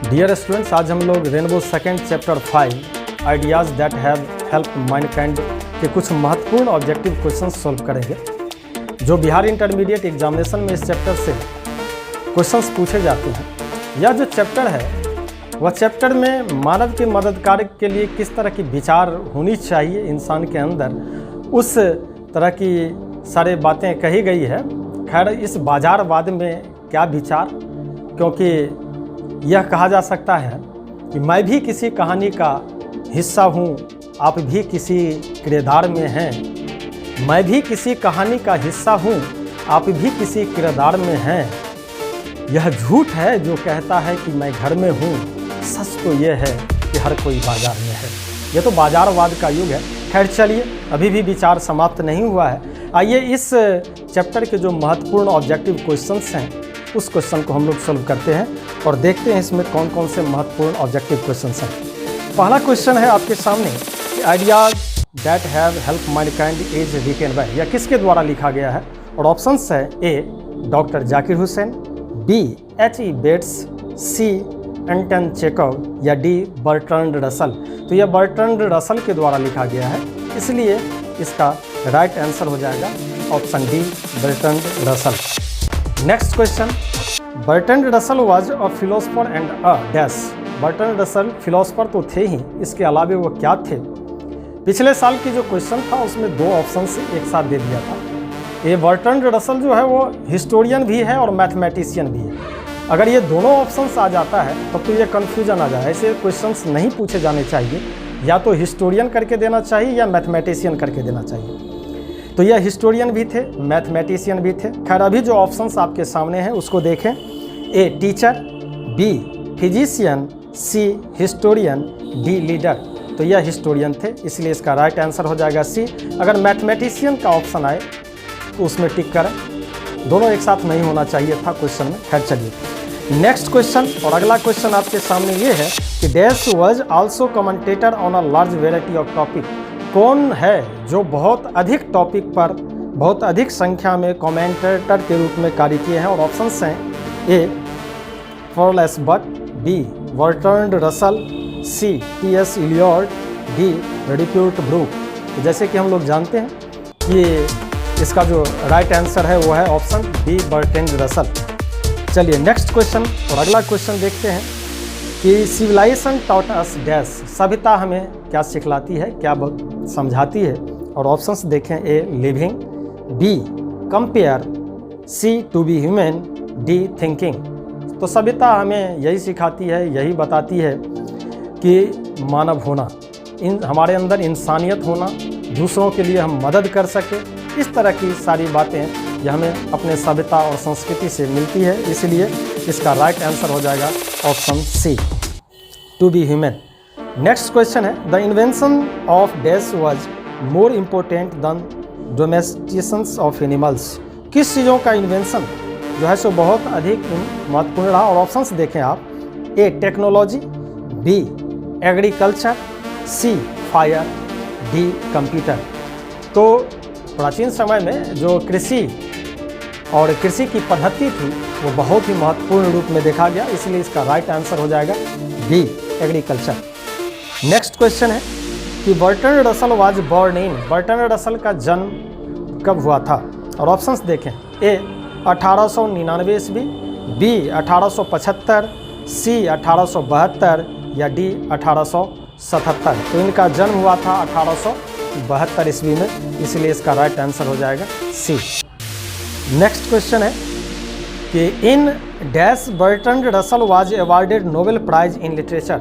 Dear students, आज हम लोग rainbow second chapter 5 ideas that have help Mankind के कुछ महत्वपूर्ण ऑब्जेक्टिव क्वेश्चन सॉल्व करेंगे जो बिहार इंटरमीडिएट एग्जामिनेशन में इस चैप्टर से क्वेश्चंस पूछे जाते हैं। यह जो चैप्टर है वह चैप्टर में मानव के मदद कार्य के लिए किस तरह की विचार होनी चाहिए इंसान के अंदर, उस तरह की सारी बातें कही गई है। खैर, इस बाजारवाद में क्या विचार, क्योंकि यह कहा जा सकता है कि मैं भी किसी कहानी का हिस्सा हूँ, आप भी किसी किरदार में हैं। मैं भी किसी कहानी का हिस्सा हूँ, आप भी किसी किरदार में हैं। यह झूठ है जो कहता है कि मैं घर में हूँ, सच तो यह है कि हर कोई बाजार में है। यह तो बाजारवाद का युग है। खैर चलिए, अभी भी विचार समाप्त नहीं हुआ है। आइए इस चैप्टर के जो महत्वपूर्ण ऑब्जेक्टिव क्वेश्चंस हैं उस क्वेश्चन को हम लोग सॉल्व करते हैं और देखते हैं इसमें कौन कौन से महत्वपूर्ण ऑब्जेक्टिव क्वेश्चंस हैं। पहला क्वेश्चन है आपके सामने, ideas that have help mankind is written by, यह किसके द्वारा लिखा गया है? और ऑप्शंस है a doctor Zakir Hussain, b H.E. Bates, c Anton Chekhov या डी बर्ट्रैंड रसल। तो यह बर्ट्रैंड रसल के द्वारा लिखा गया है, इसलिए इसका राइट आंसर हो जाएगा option D Bertrand Russell. Next question, Bertrand Russell was a philosopher and a dash. Bertrand Russell philosopher तो थे ही, इसके अलावे वो क्या थे? पिछले साल की जो क्वेश्चन था उसमें दो ऑप्शन से एक साथ दे दिया था। ये बर्ट्रैंड रसल जो है वो हिस्टोरियन भी है और मैथमेटिशियन भी है। अगर ये दोनों ऑप्शंस आ जाता है तब तो ये कन्फ्यूजन आ जाए। ऐसे क्वेश्चंस नहीं पूछे जाने चाहिए, या तो हिस्टोरियन करके देना चाहिए या मैथमेटिशियन करके देना चाहिए। तो यह हिस्टोरियन भी थे, मैथमेटिशियन भी थे। खैर, अभी जो ऑप्शंस आपके सामने हैं उसको देखें। A teacher, B physician, C historian, D leader. तो यह हिस्टोरियन थे, इसलिए इसका राइट आंसर हो जाएगा सी। अगर मैथमेटिशियन का ऑप्शन आए तो उसमें टिक करें, दोनों एक साथ नहीं होना चाहिए था क्वेश्चन में। खैर चलिए नेक्स्ट क्वेश्चन, और अगला क्वेश्चन आपके सामने ये है कि dash was also commentator on a large variety of topic. कौन है जो बहुत अधिक टॉपिक पर बहुत अधिक संख्या में कमेंटेटर के रूप में कार्य किए हैं? और ऑप्शंस हैं ए फॉरलेस Buck, b Bertrand Russell, c T.S. Eliot, d रेडिक्यूट ब्रूक। तो जैसे कि हम लोग जानते हैं कि इसका जो राइट आंसर है वो है ऑप्शन बी बर्ट्रैंड रसल। चलिए नेक्स्ट क्वेश्चन, और अगला क्वेश्चन देखते हैं कि सिविलाइजेशन टॉट अस डैश। सभ्यता हमें क्या सिखलाती है, क्या समझाती है? और ऑप्शंस देखें। A living, B compare, C to be human, D thinking. तो सभ्यता हमें यही सिखाती है, यही बताती है कि मानव होना, हमारे अंदर इंसानियत होना, दूसरों के लिए हम मदद कर सके, इस तरह की सारी बातें यह हमें अपने सभ्यता और संस्कृति से मिलती है। इसलिए इसका राइट आंसर हो जाएगा option c to be human. Next question है, the invention of dash was more important than domestication of animals. किस चीज़ों का इन्वेंशन जो है सो बहुत अधिक महत्वपूर्ण रहा? और ऑप्शंस देखें आप। ए टेक्नोलॉजी, बी एग्रीकल्चर, सी फायर, डी कंप्यूटर। तो प्राचीन समय में जो कृषि और कृषि की पद्धति थी वो बहुत ही महत्वपूर्ण रूप में देखा गया, इसलिए इसका राइट आंसर हो जाएगा बी एग्रीकल्चर। नेक्स्ट क्वेश्चन है कि Bertrand Russell was born in. Bertrand Russell का जन्म कब हुआ था? और ऑप्शंस देखें। ए 1899 ईस्वी, बी 1875, सी 1872 या डी 1877। तो इनका जन्म हुआ था 1872 ईस्वी में, इसलिए इसका राइट आंसर हो जाएगा सी। नेक्स्ट क्वेश्चन है कि in dash Bertrand Russell was awarded Nobel Prize in literature.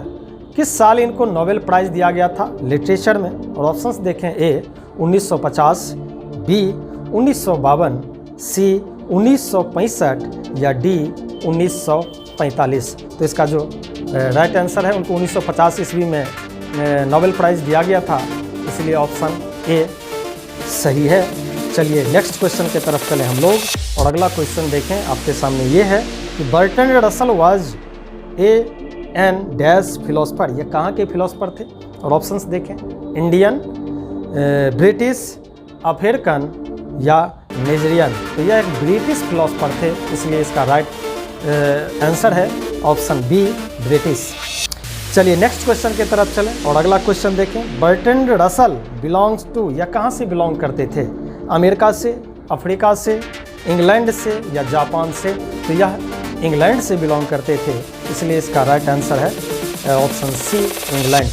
किस साल इनको नोबेल प्राइज दिया गया था लिटरेचर में? और ऑप्शंस देखें। ए 1950, बी 1952, सी 1965 या डी 1945। तो इसका जो राइट आंसर है, उनको 1950 ईस्वी में नोबेल प्राइज दिया गया था, इसलिए ऑप्शन ए सही है। चलिए नेक्स्ट क्वेश्चन की तरफ चलें हम लोग, और अगला क्वेश्चन देखें आपके सामने ये है कि Bertrand Russell was a an dash philosopher. ये कहाँ के फिलोसफर थे? और ऑप्शंस देखें। इंडियन, ब्रिटिश, अफ्रीकन या नाइजीरियन। तो यह एक ब्रिटिश फिलोसफर थे, इसलिए इसका राइट आंसर है ऑप्शन बी ब्रिटिश। चलिए नेक्स्ट क्वेश्चन की तरफ चलें और अगला क्वेश्चन देखें। बर्ट्रैंड रसल बिलोंग्स टू, या कहाँ से बिलोंग करते थे? अमेरिका से, अफ्रीका से, इंग्लैंड से या जापान से? तो यह इंग्लैंड से बिलोंग करते थे, इसलिए इसका राइट आंसर है ऑप्शन सी इंग्लैंड।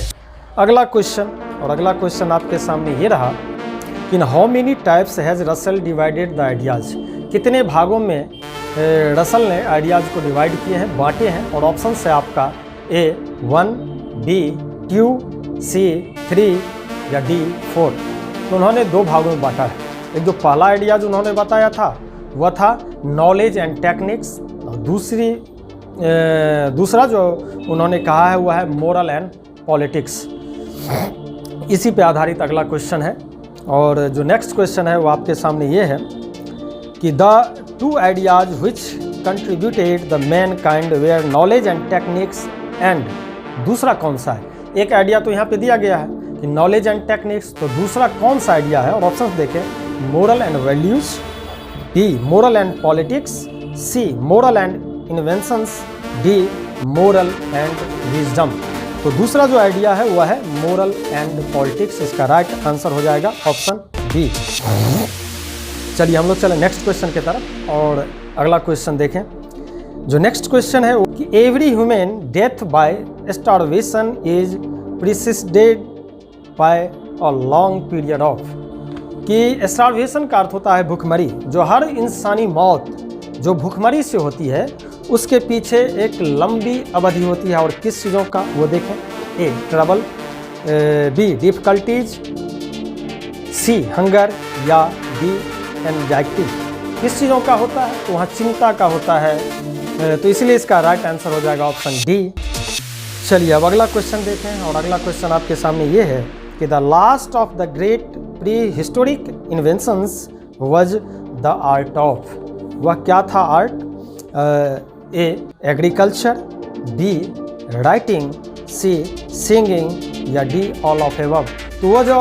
अगला क्वेश्चन, और अगला क्वेश्चन आपके सामने ये रहा कि how many types has Russell divided the ideas, कितने भागों में रसल ने आइडियाज़ को डिवाइड किए हैं, बांटे हैं? और ऑप्शन है आपका ए 1, बी 2, सी 3 या डी 4। तो उन्होंने दो भागों में बांटा है। एक जो पहला आइडियाज उन्होंने बताया था वह था नॉलेज एंड टेक्निक्स, और दूसरा जो उन्होंने कहा है वह है मोरल एंड पॉलिटिक्स। इसी पे आधारित अगला क्वेश्चन है, और जो नेक्स्ट क्वेश्चन है वो आपके सामने ये है कि the two ideas which contributed the mankind were knowledge and techniques and, दूसरा कौन सा है? एक आइडिया तो यहाँ पे दिया गया है कि नॉलेज एंड टेक्निक्स, तो दूसरा कौन सा आइडिया है? और ऑप्शन देखें, moral and values, B moral and politics, C moral and inventions, D moral and wisdom. तो दूसरा जो आइडिया है वह है मोरल एंड पॉलिटिक्स, इसका राइट आंसर हो जाएगा ऑप्शन बी। चलिए हम लोग चले नेक्स्ट क्वेश्चन की तरफ और अगला क्वेश्चन देखें। जो नेक्स्ट क्वेश्चन है वो कि every human death by starvation is preceded bye a long period of, कि स्टारवेशन का अर्थ होता है भूखमरी। जो हर इंसानी मौत जो भूखमरी से होती है उसके पीछे एक लंबी अवधि होती है, और किस चीज़ों का वो देखें। A trouble, B difficulties, C hunger या डी एंजाइटी। किस चीज़ों का होता है? तो वहाँ चिंता का होता है, तो इसलिए इसका राइट आंसर हो जाएगा ऑप्शन डी। चलिए अब अगला क्वेश्चन देखें, और अगला क्वेश्चन आपके सामने ये है कि the last of the great prehistoric inventions was the art of, वह क्या था art? A agriculture, B writing, C singing या डी ऑल ऑफ एबव। तो वह जो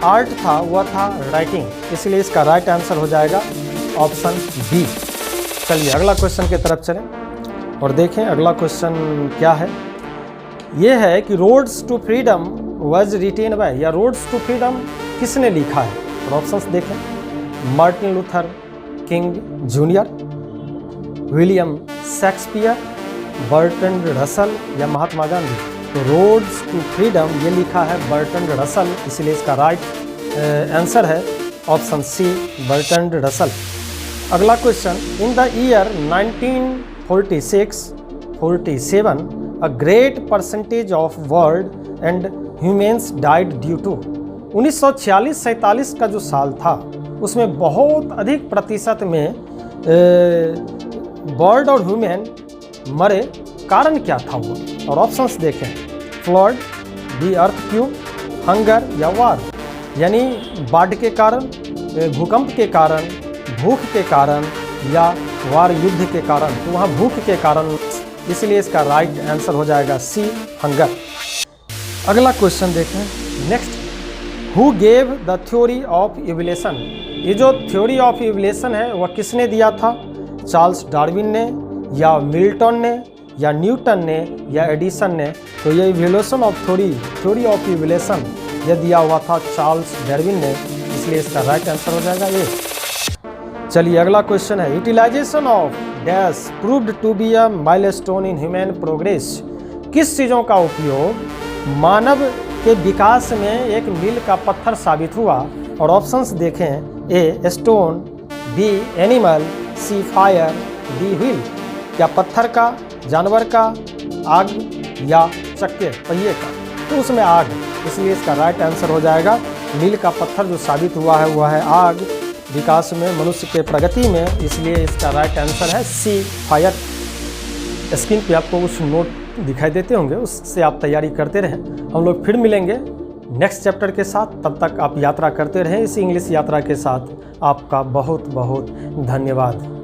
आर्ट था वह था राइटिंग, इसलिए इसका राइट आंसर हो जाएगा ऑप्शन बी। चलिए अगला क्वेश्चन की तरफ चलें और देखें अगला क्वेश्चन क्या है। ये है कि roads to freedom was written by, या रोड्स टू फ्रीडम किसने लिखा है? और ऑप्शंस देखें, Martin Luther King junior, William Shakespeare, Bertrand Russell या महात्मा गांधी। तो रोड्स टू फ्रीडम ये लिखा है बर्ट्रैंड रसल, इसलिए इसका राइट आंसर है ऑप्शन सी बर्ट्रैंड रसल। अगला question, in the year 1946-47 a great percentage of world and humans died due to. 1946-47 का जो साल था उसमें बहुत अधिक प्रतिशत में बर्ड और ह्यूमन मरे, कारण क्या था वो? और ऑप्शंस देखें, फ्लड, बी अर्थक्वेक, हंगर या वार। यानी बाढ़ के कारण, भूकंप के कारण, भूख के कारण या वार युद्ध के कारण। तो वहाँ भूख के कारण, इसलिए इसका राइट आंसर हो जाएगा सी हंगर। अगला क्वेश्चन देखें next, who gave the theory of evolution. ये जो थ्योरी ऑफ इवोल्यूशन है वह किसने दिया था? चार्ल्स डार्विन ने या मिल्टन ने या न्यूटन ने या एडिसन ने? तो ये evolution of theory of evolution यह दिया हुआ था चार्ल्स डार्विन ने, इसलिए इसका राइट आंसर हो जाएगा ये। चलिए अगला क्वेश्चन है, utilization of dash proved to be a milestone in human progress. किस चीज़ों का उपयोग मानव के विकास में एक मील का पत्थर साबित हुआ? और ऑप्शंस देखें, A stone, B animal, C fire, D wheel. क्या पत्थर का, जानवर का, आग या चक्के पहिए का? तो उसमें आग, इसलिए इसका राइट आंसर हो जाएगा मील का पत्थर जो साबित हुआ है वह है आग विकास में, मनुष्य के प्रगति में, इसलिए इसका राइट आंसर है सी फायर। स्क्रीन पे आपको कुछ नोट दिखाई देते होंगे, उससे आप तैयारी करते रहें। हम लोग फिर मिलेंगे नेक्स्ट चैप्टर के साथ, तब तक आप यात्रा करते रहें इस इंग्लिश यात्रा के साथ। आपका बहुत बहुत धन्यवाद।